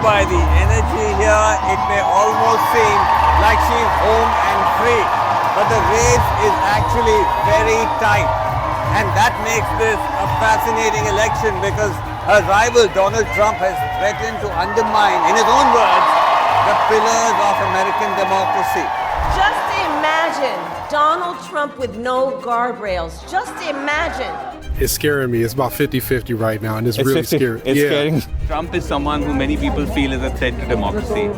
by the energy here, it may almost seem like she's home and free. But the race is actually very tight. And that makes this a fascinating election because her rival Donald Trump has threatened to undermine, in his own words, the pillars of American democracy. Just imagine Donald Trump with no guardrails. Just imagine. It's scaring me. It's about 50-50 right now, and it's really 50. scary. It's scaring. Trump is someone who many people feel is a threat to democracy.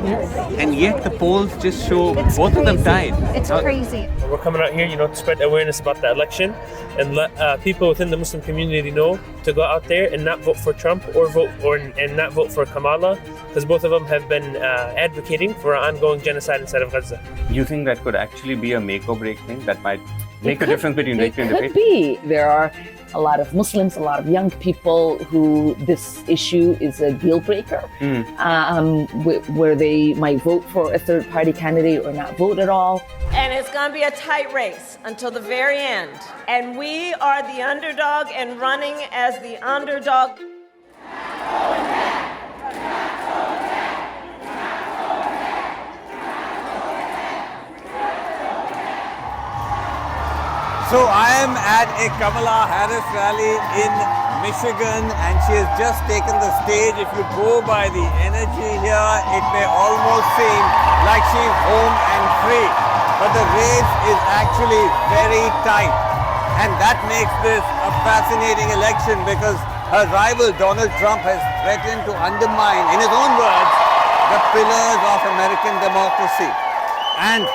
And yet the polls just show both of them tied. It's crazy. We're coming out here, to spread awareness about the election and let people within the Muslim community know to go out there and not vote for Trump and not vote for Kamala, because both of them have been advocating for an ongoing genocide inside of Gaza. You think that could actually be a make or break thing that might make a difference between victory and defeat? It could be. There are a lot of Muslims, a lot of young people who this issue is a deal breaker, where they might vote for a third party candidate or not vote at all. And it's going to be a tight race until the very end. And we are the underdog and running as the underdog. So I am at a Kamala Harris rally in Michigan and she has just taken the stage. If you go by the energy here, it may almost seem like she's home and free. But the race is actually very tight. And that makes this a fascinating election because her rival Donald Trump has threatened to undermine, in his own words, the pillars of American democracy. And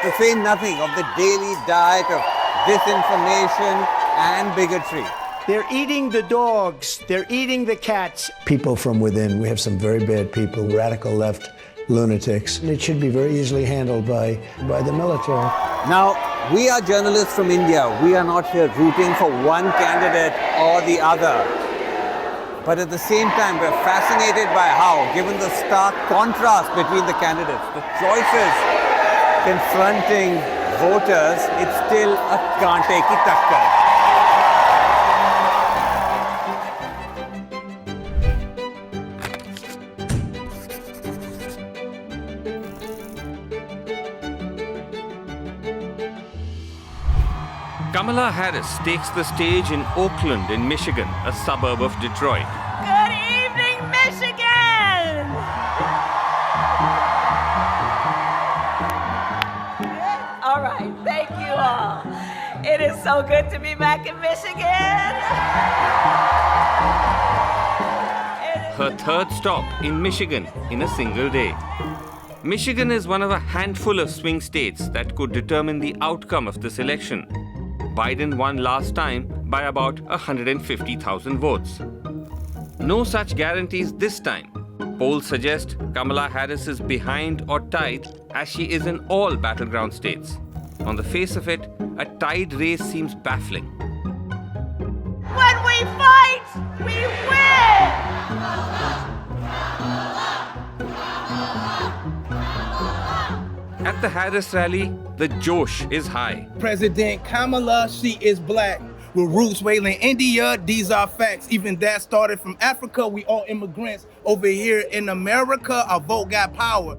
to say nothing of the daily diet of disinformation and bigotry. They're eating the dogs. They're eating the cats. People from within. We have some very bad people, radical left lunatics. It should be very easily handled by the military. Now, we are journalists from India. We are not here rooting for one candidate or the other. But at the same time, we're fascinated by how, given the stark contrast between the candidates, the choices confronting voters, it's still a Kante ki Takkar. Kamala Harris takes the stage in Oakland in Michigan, a suburb of Detroit. Good evening, Michigan! All right, thank you all. It is so good to be back in Michigan. Her third stop in Michigan in a single day. Michigan is one of a handful of swing states that could determine the outcome of this election. Biden won last time by about 150,000 votes. No such guarantees this time. Polls suggest Kamala Harris is behind or tied, as she is in all battleground states. On the face of it, a tied race seems baffling. When we fight, we win! At the Harris rally, the josh is high. President Kamala, she is black. With roots wailing India, these are facts. Even that started from Africa. We all immigrants. Over here in America, our vote got power.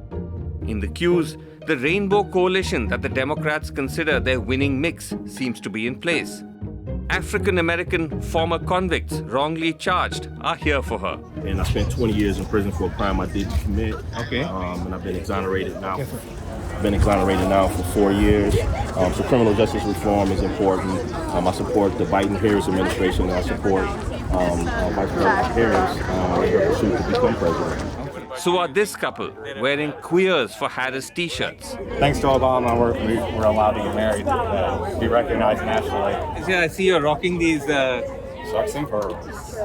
In the queues, the rainbow coalition that the Democrats consider their winning mix seems to be in place. African-American former convicts wrongly charged are here for her. And I spent 20 years in prison for a crime I didn't commit. Okay. And I've been exonerated now. For 4 years. So criminal justice reform is important. I support the Biden-Harris administration, and I support Vice President Harris in her pursuit to become president. So are this couple wearing queers for Harris t-shirts. Thanks to Obama, we're allowed to get married, be recognized nationally. Yeah, I see you're rocking these Shucks and pearls.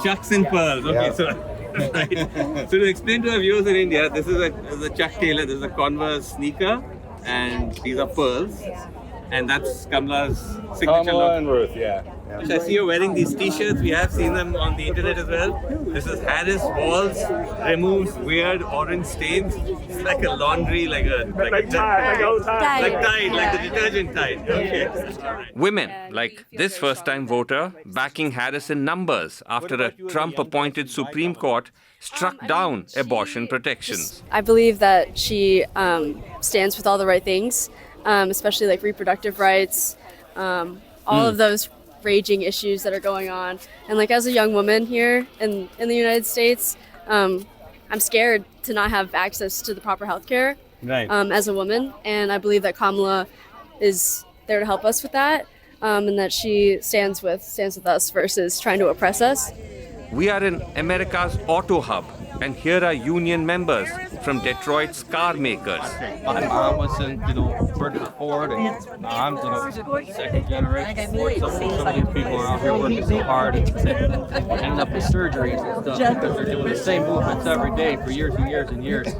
Chucks and pearls. Okay, Yeah. so right. So to explain to our viewers in India, this is a Chuck Taylor, this is a Converse sneaker, and these are pearls, and that's Kamala's signature Kamala look. and Ruth, yeah. I see you wearing these t-shirts. We have seen them on the internet as well. This is Harris Walls removes weird orange stains. It's like a laundry, like Tide, like the detergent Tide. Okay. Women, like this first-time voter, backing Harris in numbers after a Trump-appointed Supreme Court struck down abortion protections. I believe that she stands with all the right things, especially like reproductive rights, all of those raging issues that are going on. And like as a young woman here in the United States, I'm scared to not have access to the proper health care as a woman. And I believe that Kamala is there to help us with that, and that she stands with us versus trying to oppress us. We are in America's auto hub, and here are union members from Detroit's car makers. My mom was in, working at Ford, and I'm, second generation Ford. Some of these people are out here working so hard and ending up with surgeries and stuff because they're doing the same movements every day for years and years and years.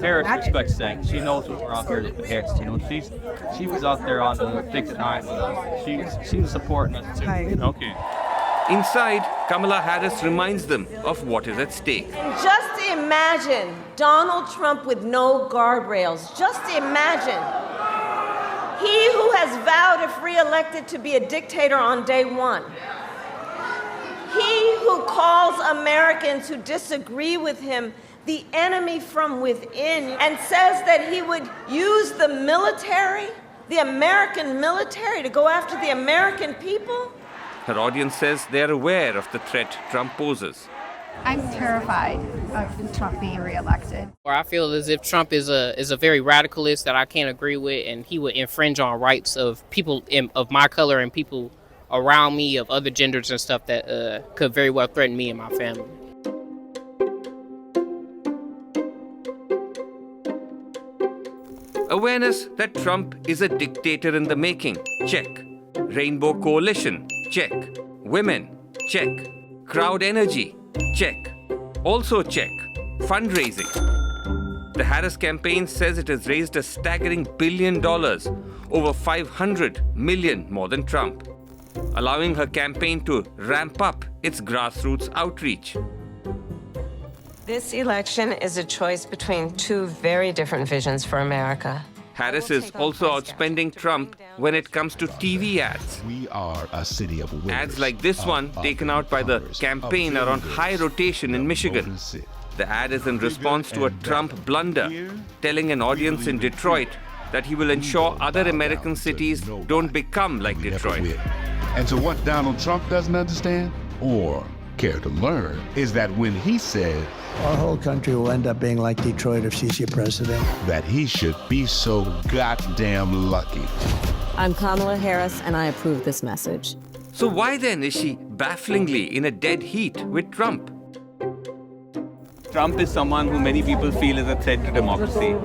Harris respects things. She knows what we're out here to fix. She was out there on the thick and nine with us. She's supporting us too. Okay. Inside, Kamala Harris reminds them of what is at stake. Just imagine Donald Trump with no guardrails. Just imagine. He who has vowed, if re-elected, to be a dictator on day one. He who calls Americans who disagree with him the enemy from within and says that he would use the military, the American military, to go after the American people. Her audience says they are aware of the threat Trump poses. I'm terrified of Trump being reelected. Or I feel as if Trump is a very radicalist that I can't agree with, and he would infringe on rights of people of my color and people around me of other genders and stuff that could very well threaten me and my family. Awareness that Trump is a dictator in the making, check. Rainbow Coalition, check. Women, check. Crowd energy, check. Also check. Fundraising. The Harris campaign says it has raised a staggering $1 billion, over $500 million more than Trump, allowing her campaign to ramp up its grassroots outreach. This election is a choice between two very different visions for America. Harris is also outspending Trump when it comes to TV ads. We are a city of winners. Ads like this one taken out by the campaign are on high rotation in Michigan. The ad is in response to a Trump blunder, telling an audience in Detroit that he will ensure other American cities don't become like Detroit. And so what Donald Trump doesn't understand, or care to learn, is that when he said our whole country will end up being like Detroit if she's your president, that he should be so goddamn lucky. I'm Kamala Harris, and I approve this message. So why then is she bafflingly in a dead heat with Trump? Trump is someone who many people feel is a threat to democracy.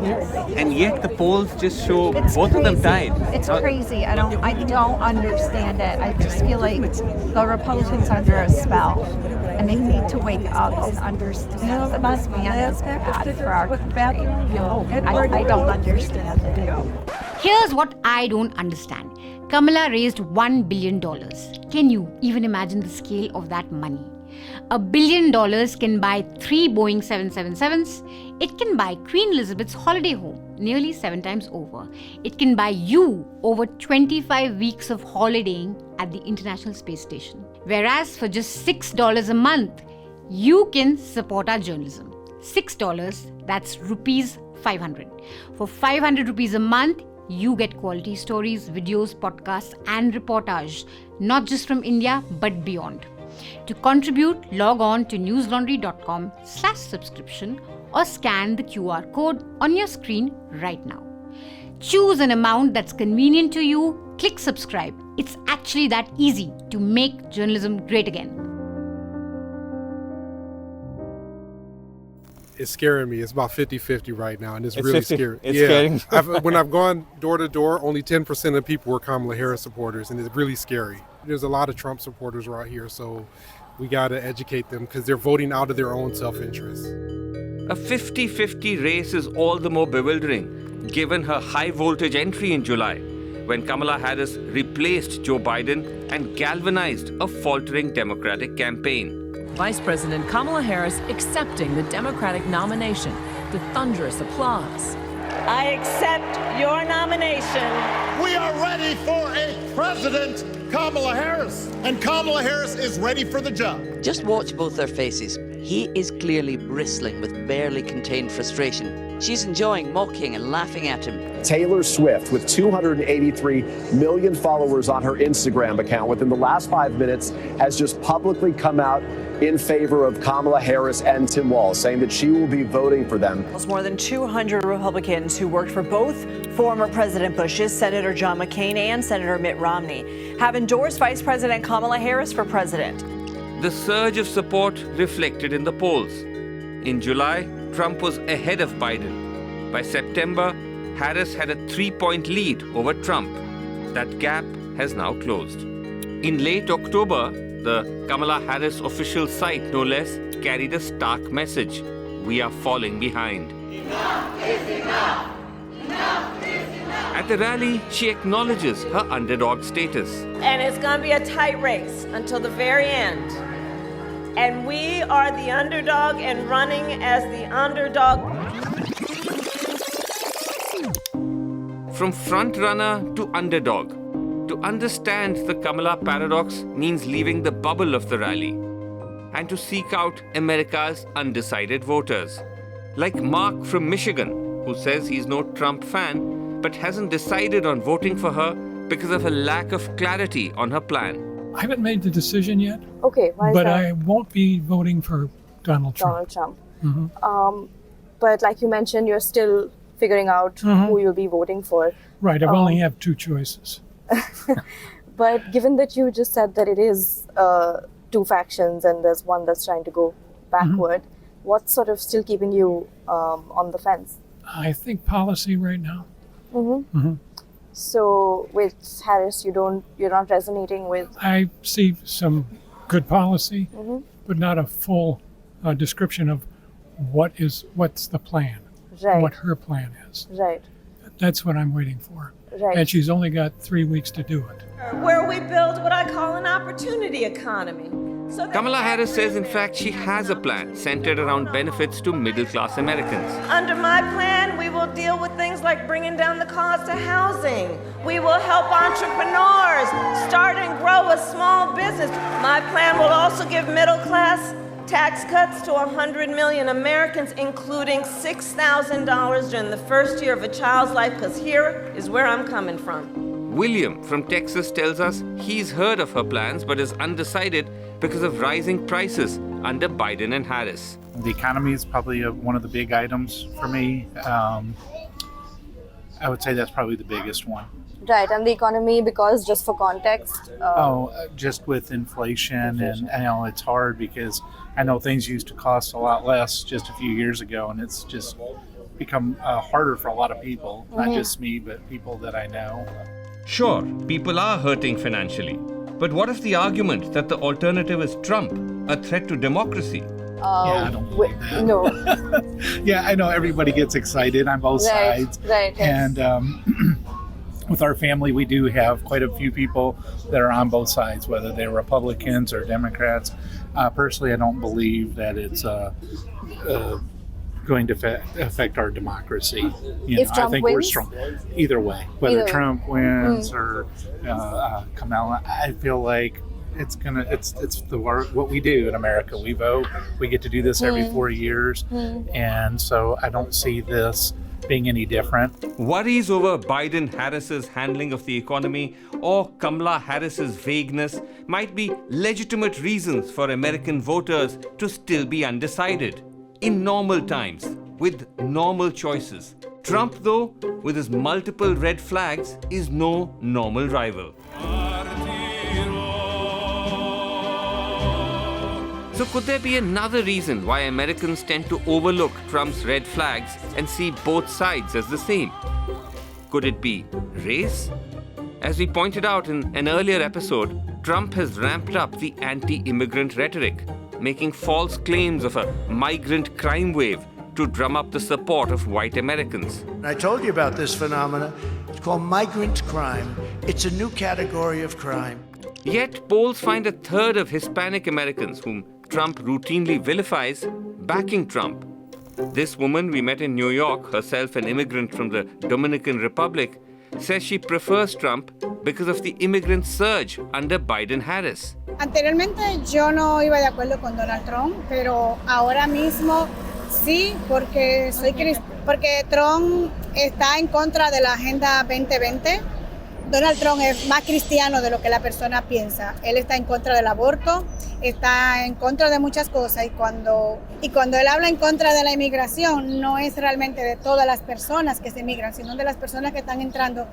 And yet the polls just show both of them tied. It's crazy. I don't understand it. I just feel like the Republicans are under a spell. And they need to wake up and understand that this man is bad for our country. I don't understand it. Here's what I don't understand. Kamala raised $1 billion. Can you even imagine the scale of that money? $1 billion can buy 3 Boeing 777s. It can buy Queen Elizabeth's holiday home nearly 7 times over. It can buy you over 25 weeks of holidaying at the International Space Station. Whereas for just $6 a month, you can support our journalism. $6, that's rupees 500. For 500 rupees a month, you get quality stories, videos, podcasts, and reportage, not just from India, but beyond. To contribute, log on to newslaundry.com/subscription or scan the QR code on your screen right now. Choose an amount that's convenient to you, click subscribe. It's actually that easy to make journalism great again. It's scaring me. It's about 50-50 right now, and it's really 50. scary. It's scary. When I've gone door to door, only 10% of people were Kamala Harris supporters, and it's really scary. There's a lot of Trump supporters right here, so we got to educate them because they're voting out of their own self-interest. A 50-50 race is all the more bewildering, given her high-voltage entry in July. when Kamala Harris replaced Joe Biden and galvanized a faltering Democratic campaign. Vice President Kamala Harris accepting the Democratic nomination to thunderous applause. I accept your nomination. We are ready for a president, Kamala Harris, and Kamala Harris is ready for the job. Just watch both their faces. He is clearly bristling with barely contained frustration. She's enjoying mocking and laughing at him. Taylor Swift, with 283 million followers on her Instagram account within the last 5 minutes, has just publicly come out in favor of Kamala Harris and Tim Walz, saying that she will be voting for them. More than 200 Republicans who worked for both former President Bush's Senator John McCain and Senator Mitt Romney have endorsed Vice President Kamala Harris for president. The surge of support reflected in the polls. In July, Trump was ahead of Biden. By September, Harris had a 3-point lead over Trump. That gap has now closed. In late October, the Kamala Harris official site, no less, carried a stark message. We are falling behind. Enough is enough. Enough is enough. At the rally, she acknowledges her underdog status. And it's going to be a tight race until the very end. And we are the underdog and running as the underdog. From frontrunner to underdog. To understand the Kamala Paradox means leaving the bubble of the rally and to seek out America's undecided voters. Like Mark from Michigan, who says he's no Trump fan but hasn't decided on voting for her because of a lack of clarity on her plan. I haven't made the decision yet. Okay, why is but that? I won't be voting for Donald Trump. Donald Trump. Mhm. But like you mentioned, you're still figuring out who you'll be voting for. Right, I only have two choices. But given that you just said that it is two factions and there's one that's trying to go backward, what's sort of still keeping you on the fence? I think policy right now. So with Harris, you're not resonating with. I see some good policy, but not a full description of what's the plan, Right. what her plan is. Right. That's what I'm waiting for. Right. And she's only got 3 weeks to do it. Where we build what I call an opportunity economy. So Kamala Harris says, in fact, she has a plan centered around benefits to middle-class Americans. under my plan, we will deal with things like bringing down the cost of housing. We will help entrepreneurs start and grow a small business. My plan will also give middle class tax cuts to 100 million Americans, including $6,000 during the first year of a child's life, because here is where I'm coming from. William from Texas tells us he's heard of her plans but is undecided because of rising prices under Biden and Harris. The economy is probably one of the big items for me. I would say that's probably the biggest one. Right, and the economy, because just for context. Just with inflation, and it's hard because I know things used to cost a lot less just a few years ago, and it's just become harder for a lot of people, not just me, but people that I know. Sure, people are hurting financially. But what if the argument that the alternative is Trump, a threat to democracy? I don't believe that. No. Yeah, I know everybody gets excited on both sides. Right. And with our family, we do have quite a few people that are on both sides, whether they're Republicans or Democrats. Personally, I don't believe that it's going to affect our democracy. If Trump I think wins? we're strong either way. Whether Either way. Trump wins or Kamala, I feel like it's what we do in America. We vote. We get to do this every 4 years, and so I don't see this being any different. Worries over Biden-Harris's handling of the economy or Kamala Harris's vagueness might be legitimate reasons for American voters to still be undecided. In normal times, with normal choices. Trump, though, with his multiple red flags, is no normal rival. So could there be another reason why Americans tend to overlook Trump's red flags and see both sides as the same? Could it be race? As we pointed out in an earlier episode, Trump has ramped up the anti-immigrant rhetoric, making false claims of a migrant crime wave to drum up the support of white Americans. I told you about this phenomenon. It's called migrant crime. It's a new category of crime. Yet polls find a third of Hispanic Americans, whom Trump routinely vilifies, backing Trump. This woman we met in New York, herself an immigrant from the Dominican Republic, says she prefers Trump because of the immigrant surge under Biden-Harris. Anteriormente yo no iba de acuerdo con Donald Trump, pero ahora mismo sí, porque Trump está en contra de la Agenda 2020. Donald Trump es más cristiano de lo que la persona piensa. Él está en contra del aborto, está en contra de muchas cosas y cuando él habla en contra de la inmigración no es realmente de todas las personas que se emigran, sino de las personas que están entrando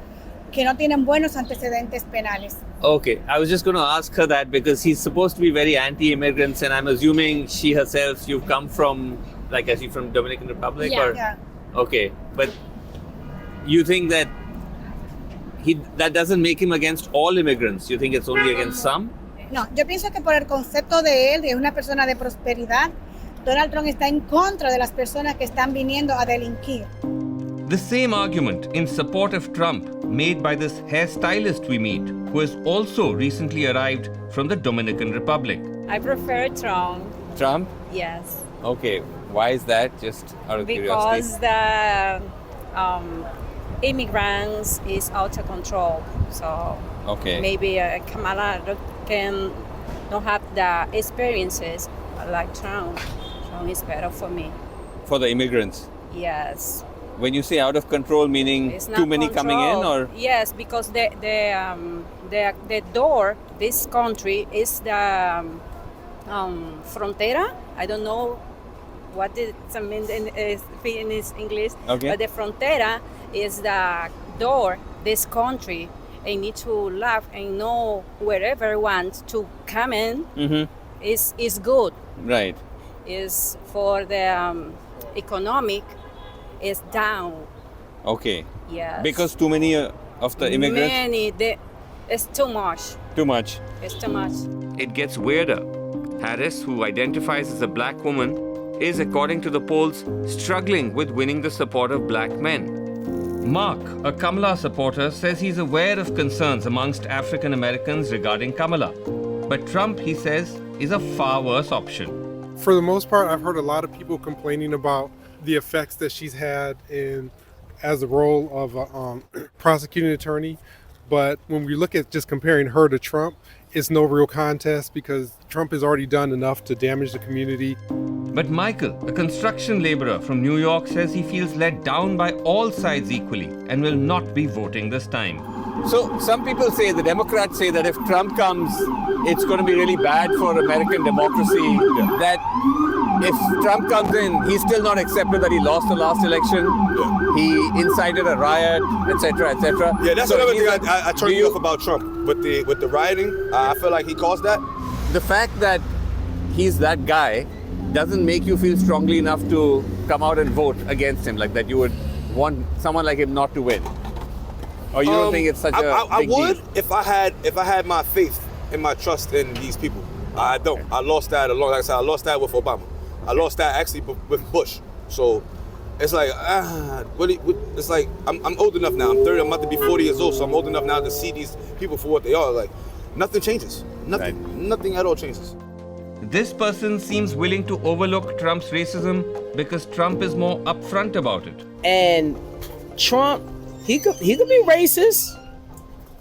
que no tienen buenos antecedentes penales. Okay, I was just going to ask her that because he's supposed to be very anti-immigrants and I'm assuming she herself, you've come from, like, is she from Dominican Republic? Yeah. Or? Yeah. Okay, but you think that that doesn't make him against all immigrants? You think it's only against some? No, yo pienso que por el concepto de él, de una persona de prosperidad, Donald Trump está en contra de las personas que están viniendo a delinquir. The same argument in support of Trump made by this hairstylist we meet, who has also recently arrived from the Dominican Republic. I prefer Trump. Trump? Yes. Okay, why is that? Just out of because curiosity. the immigrants is out of control. So Okay. maybe Kamala can not have the experiences like Trump. Trump is better for me. For the immigrants? Yes. When you say out of control, meaning It's too not many coming in, control. or? Yes, because the door, this country is the frontera. I don't know what it means in English, Okay. but the frontera is the door, this country. I need to laugh and know wherever wants to come in is good. Right. Is for the economic is down. Okay. Yes. Because too many of the immigrants? It's too much. Too much. It's too much. It gets weirder. Harris, who identifies as a black woman, is, according to the polls, struggling with winning the support of black men. Mark, a Kamala supporter, says he's aware of concerns amongst African Americans regarding Kamala. But Trump, he says, is a far worse option. For the most part, I've heard a lot of people complaining about the effects that she's had as the role of a prosecuting attorney. But when we look at just comparing her to Trump, it's no real contest because Trump has already done enough to damage the community. But Michael, a construction laborer from New York, says he feels let down by all sides equally and will not be voting this time. So some people say, the Democrats say that if Trump comes, it's going to be really bad for American democracy. That if Trump comes in, he's still not accepted that he lost the last election. He incited a riot, etc., etc. Yeah, that's another thing I turned you off about Trump with the rioting. I feel like he caused that. The fact that he's that guy doesn't make you feel strongly enough to come out and vote against him, like that you would want someone like him not to win. Or you don't think it's such a big I would deal? if I had my faith and my trust in these people. I don't. I lost that like I said, I lost that with Obama. I lost that actually with Bush. So it's like, it's like I'm old enough now. I'm 30. I'm about to be 40 years old. So I'm old enough now to see these people for what they are. Like nothing changes. Nothing at all changes. This person seems willing to overlook Trump's racism because Trump is more upfront about it. And Trump, he could be racist.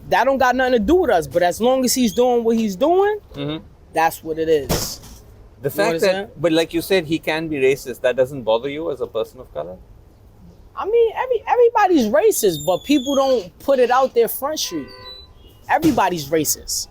That don't got nothing to do with us. But as long as he's doing what he's doing, that's what it is. The fact that, but like you said, he can be racist, that doesn't bother you as a person of color? I mean, everybody's racist, but people don't put it out there front street. Everybody's racist.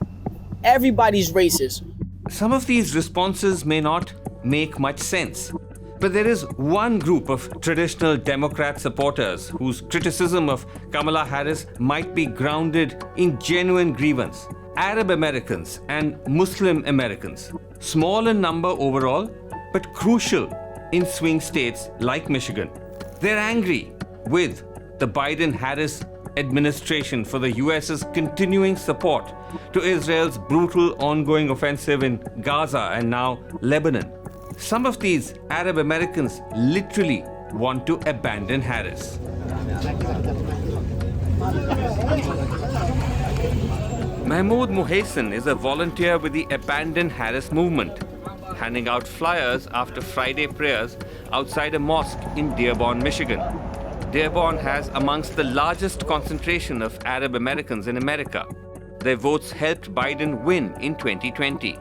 Everybody's racist. Some of these responses may not make much sense, but there is one group of traditional Democrat supporters whose criticism of Kamala Harris might be grounded in genuine grievance. Arab Americans and Muslim Americans, small in number overall, but crucial in swing states like Michigan. They're angry with the Biden-Harris administration for the US's continuing support to Israel's brutal ongoing offensive in Gaza and now Lebanon. Some of these Arab Americans literally want to abandon Harris. Mahmoud Muhaysin is a volunteer with the Abandon Harris movement, handing out flyers after Friday prayers outside a mosque in Dearborn, Michigan. Dearborn has amongst the largest concentration of Arab Americans in America. Their votes helped Biden win in 2020.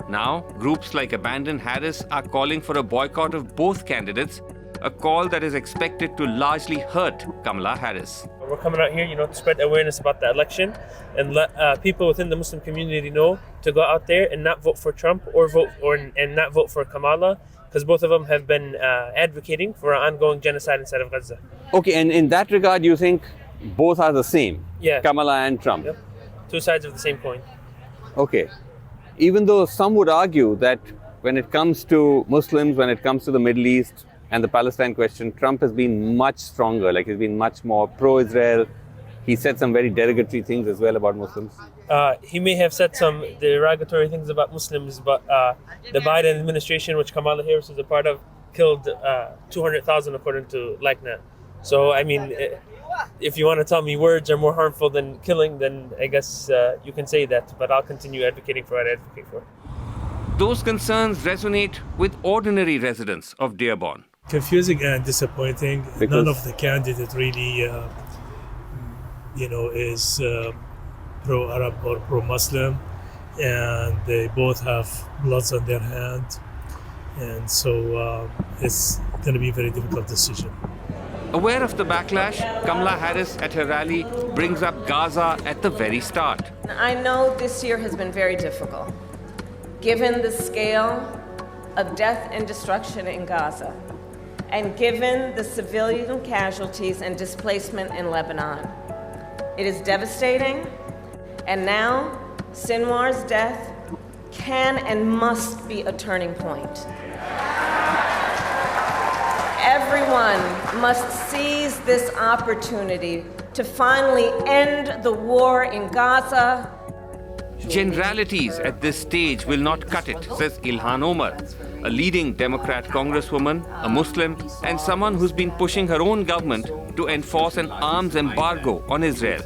Now, groups like Abandon Harris are calling for a boycott of both candidates, a call that is expected to largely hurt Kamala Harris. We're coming out here, to spread awareness about the election and let people within the Muslim community know to go out there and not vote for Trump and not vote for Kamala, because both of them have been advocating for an ongoing genocide inside of Gaza. Okay, and in that regard, you think both are the same? Yeah. Kamala and Trump? Yep. Two sides of the same coin. Okay. Even though some would argue that when it comes to Muslims, when it comes to the Middle East and the Palestine question, Trump has been much stronger, like he's been much more pro-Israel. He said some very derogatory things as well about Muslims. He may have said some derogatory things about Muslims, but the Biden administration, which Kamala Harris is a part of, killed 200,000 according to LICNET. So, I mean, if you want to tell me words are more harmful than killing, then I guess you can say that, but I'll continue advocating for what I advocate for. Those concerns resonate with ordinary residents of Dearborn. Confusing and disappointing. None of the candidates really, is pro-Arab or pro-Muslim, and they both have bloods on their hand, and so it's going to be a very difficult decision. Aware of the backlash, Kamala Harris at her rally brings up Gaza at the very start. I know this year has been very difficult, given the scale of death and destruction in Gaza, and given the civilian casualties and displacement in Lebanon. It is devastating, and now Sinwar's death can and must be a turning point. Everyone must seize this opportunity to finally end the war in Gaza. Generalities at this stage will not cut it, says Ilhan Omar, a leading Democrat congresswoman, a Muslim, and someone who's been pushing her own government to enforce an arms embargo on Israel.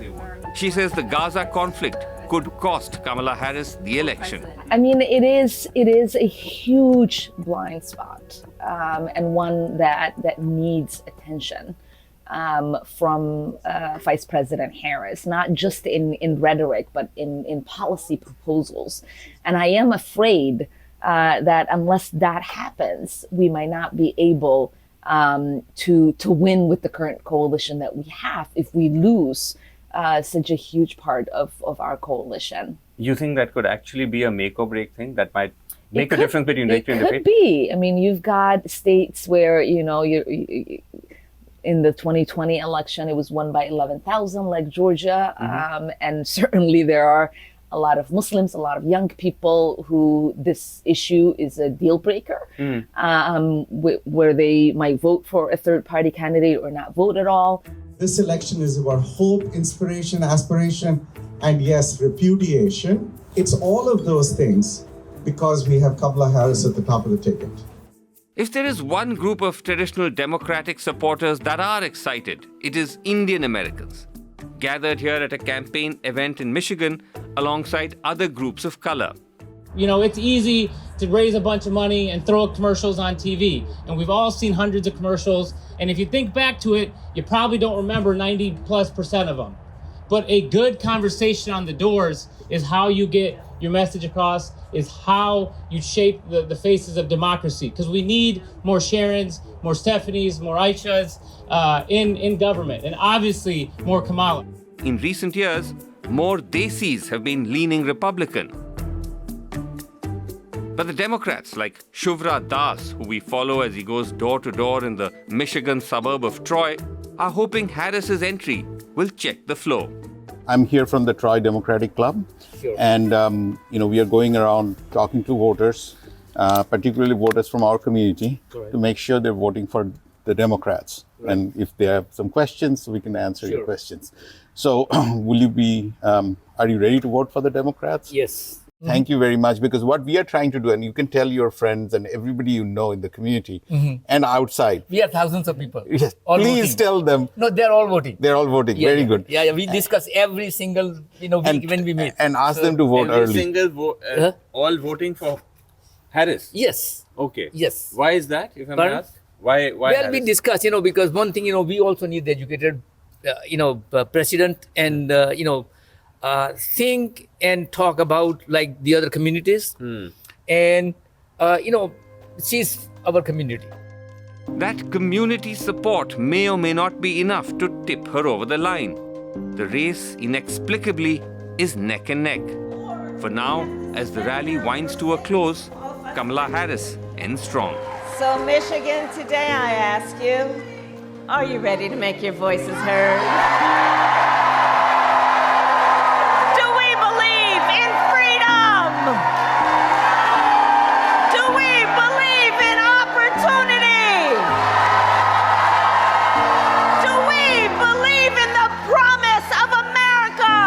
She says the Gaza conflict could cost Kamala Harris the election. I mean, it is a huge blind spot, and one that needs attention from Vice President Harris, not just in rhetoric, but in policy proposals. And I am afraid that unless that happens, we might not be able to win with the current coalition that we have if we lose such a huge part of our coalition. You think that could actually be a make or break thing that might make a difference between victory and defeat? It could be. I mean, you've got states where, you're in the 2020 election, it was won by 11,000, like Georgia. And certainly there are a lot of Muslims, a lot of young people who this issue is a deal breaker, where they might vote for a third party candidate or not vote at all. This election is about hope, inspiration, aspiration, and yes, repudiation. It's all of those things because we have Kamala Harris at the top of the ticket. If there is one group of traditional Democratic supporters that are excited, it is Indian Americans, gathered here at a campaign event in Michigan alongside other groups of color. It's easy to raise a bunch of money and throw commercials on TV. And we've all seen hundreds of commercials. And if you think back to it, you probably don't remember 90+% of them. But a good conversation on the doors is how you get your message across, is how you shape the faces of democracy. Because we need more Sharons, more Stephanies, more Aishas in government. And obviously more Kamala. In recent years, more Desis have been leaning Republican. But the Democrats like Shuvra Das, who we follow as he goes door to door in the Michigan suburb of Troy, are hoping Harris's entry will check the flow. I'm here from the Troy Democratic Club, and we are going around talking to voters, particularly voters from our community, to make sure they're voting for the Democrats. Right. And if they have some questions, we can answer your questions. So, are you ready to vote for the Democrats? Yes. Thank you very much, because what we are trying to do, and you can tell your friends and everybody you know in the community and outside. We have thousands of people. Yes, all please voting. tell them. No, they're all voting. They're all voting. Very good. Yeah, we discuss every single week when we meet. And ask them to vote every early. Single all voting for Harris. Yes. Okay. Yes. Why is that? If I'm Pardon? asked, why? Well, Harris? we discuss, because one thing, we also need the educated, president, and think and talk about like the other communities, and she's our community. That community support may or may not be enough to tip her over the line. The race, inexplicably, is neck and neck. For now, as the rally winds to a close, Kamala Harris ends strong. So, Michigan, today I ask you, are you ready to make your voices heard? Do we believe in freedom? Do we believe in opportunity? Do we believe in the promise of America?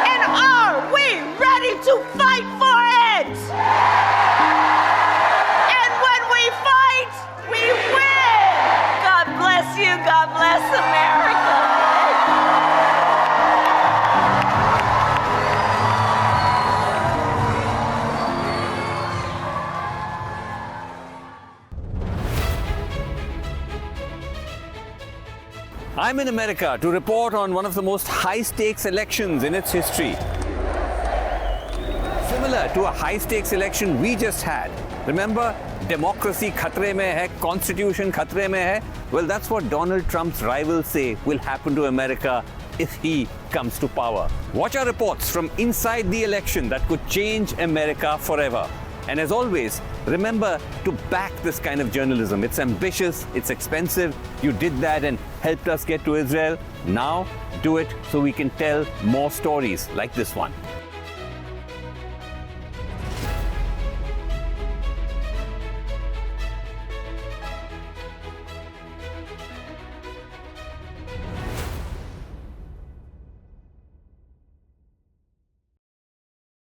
And are we ready to fight for it? And when we fight, we win. God bless you. God bless America. I'm in America to report on one of the most high-stakes elections in its history. Similar to a high-stakes election we just had. Remember, democracy khatre mein hai, constitution khatre mein hai? Well, that's what Donald Trump's rivals say will happen to America if he comes to power. Watch our reports from inside the election that could change America forever. And as always, remember to back this kind of journalism. It's ambitious, it's expensive. You did that and helped us get to Israel. Now, do it so we can tell more stories like this one.